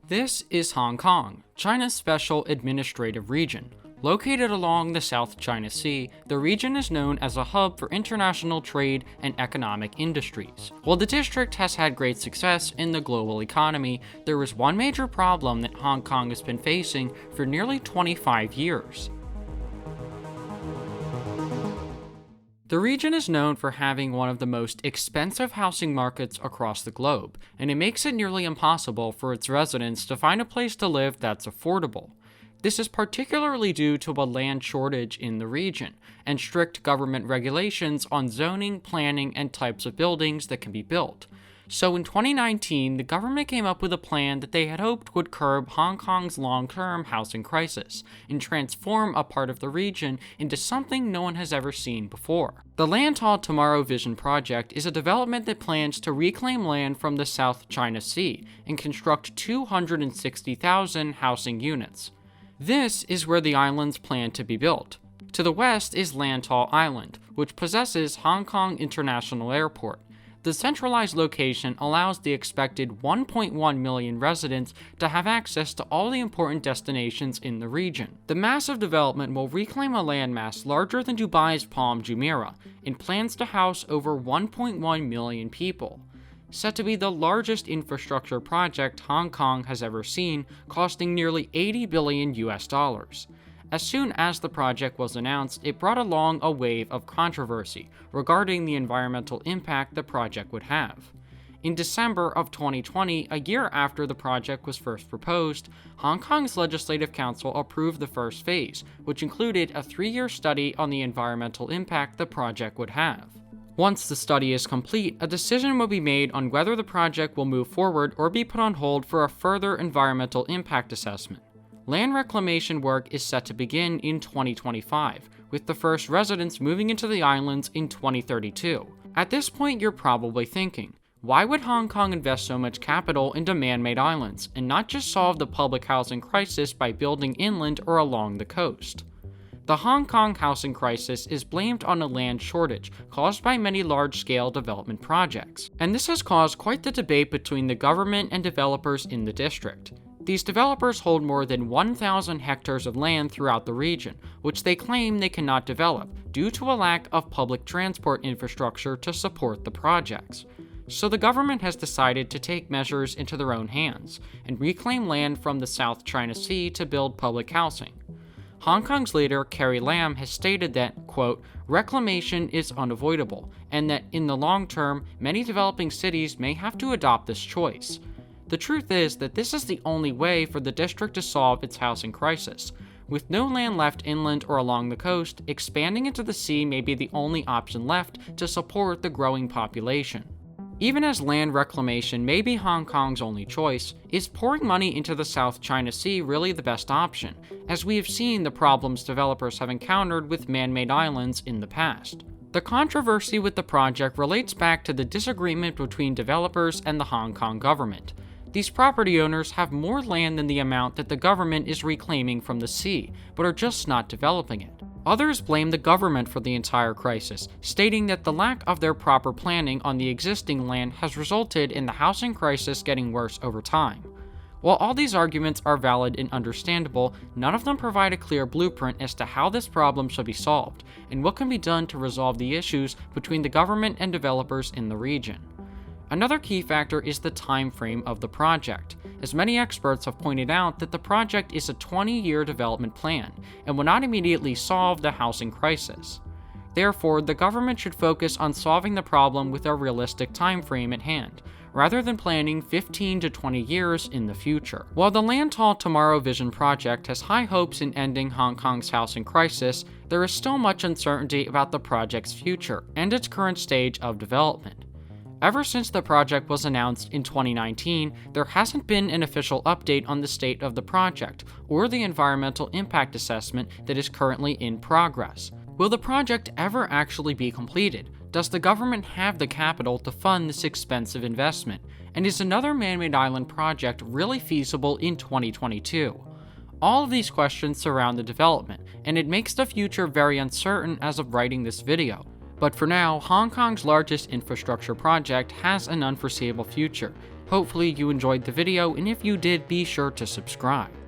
This is Hong Kong, China's special administrative region. Located along the South China Sea, the region is known as a hub for international trade and economic industries. While the district has had great success in the global economy, there is one major problem that Hong Kong has been facing for nearly 25 years. The region is known for having one of the most expensive housing markets across the globe, and it makes it nearly impossible for its residents to find a place to live that's affordable. This is particularly due to a land shortage in the region, and strict government regulations on zoning, planning, and types of buildings that can be built. So in 2019, the government came up with a plan that they had hoped would curb Hong Kong's long-term housing crisis and transform a part of the region into something no one has ever seen before. The Lantau Tomorrow Vision project is a development that plans to reclaim land from the South China Sea and construct 260,000 housing units. This is where the islands plan to be built. To the west is Lantau Island, which possesses Hong Kong International Airport. The centralized location allows the expected 1.1 million residents to have access to all the important destinations in the region. The massive development will reclaim a landmass larger than Dubai's Palm Jumeirah and plans to house over 1.1 million people. Set to be the largest infrastructure project Hong Kong has ever seen, costing nearly $80 billion. As soon as the project was announced, it brought along a wave of controversy regarding the environmental impact the project would have. In December of 2020, a year after the project was first proposed, Hong Kong's Legislative Council approved the first phase, which included a 3-year study on the environmental impact the project would have. Once the study is complete, a decision will be made on whether the project will move forward or be put on hold for a further environmental impact assessment. Land reclamation work is set to begin in 2025, with the first residents moving into the islands in 2032. At this point, you're probably thinking, why would Hong Kong invest so much capital into man-made islands, and not just solve the public housing crisis by building inland or along the coast? The Hong Kong housing crisis is blamed on a land shortage caused by many large-scale development projects, and this has caused quite the debate between the government and developers in the district. These developers hold more than 1,000 hectares of land throughout the region, which they claim they cannot develop due to a lack of public transport infrastructure to support the projects. So the government has decided to take measures into their own hands and reclaim land from the South China Sea to build public housing. Hong Kong's leader, Carrie Lam, has stated that, quote, reclamation is unavoidable, and that in the long term, many developing cities may have to adopt this choice. The truth is that this is the only way for the district to solve its housing crisis. With no land left inland or along the coast, expanding into the sea may be the only option left to support the growing population. Even as land reclamation may be Hong Kong's only choice, is pouring money into the South China Sea really the best option, as we have seen the problems developers have encountered with man-made islands in the past? The controversy with the project relates back to the disagreement between developers and the Hong Kong government. These property owners have more land than the amount that the government is reclaiming from the sea, but are just not developing it. Others blame the government for the entire crisis, stating that the lack of their proper planning on the existing land has resulted in the housing crisis getting worse over time. While all these arguments are valid and understandable, none of them provide a clear blueprint as to how this problem should be solved, and what can be done to resolve the issues between the government and developers in the region. Another key factor is the time frame of the project, as many experts have pointed out that the project is a 20-year development plan and will not immediately solve the housing crisis. Therefore, the government should focus on solving the problem with a realistic time frame at hand, rather than planning 15 to 20 years in the future. While the Lantau Tomorrow Vision project has high hopes in ending Hong Kong's housing crisis, there is still much uncertainty about the project's future and its current stage of development. Ever since the project was announced in 2019, there hasn't been an official update on the state of the project or the environmental impact assessment that is currently in progress. Will the project ever actually be completed? Does the government have the capital to fund this expensive investment? And is another man-made island project really feasible in 2022? All of these questions surround the development, and it makes the future very uncertain as of writing this video. But for now, Hong Kong's largest infrastructure project has an unforeseeable future. Hopefully you enjoyed the video, and if you did, be sure to subscribe.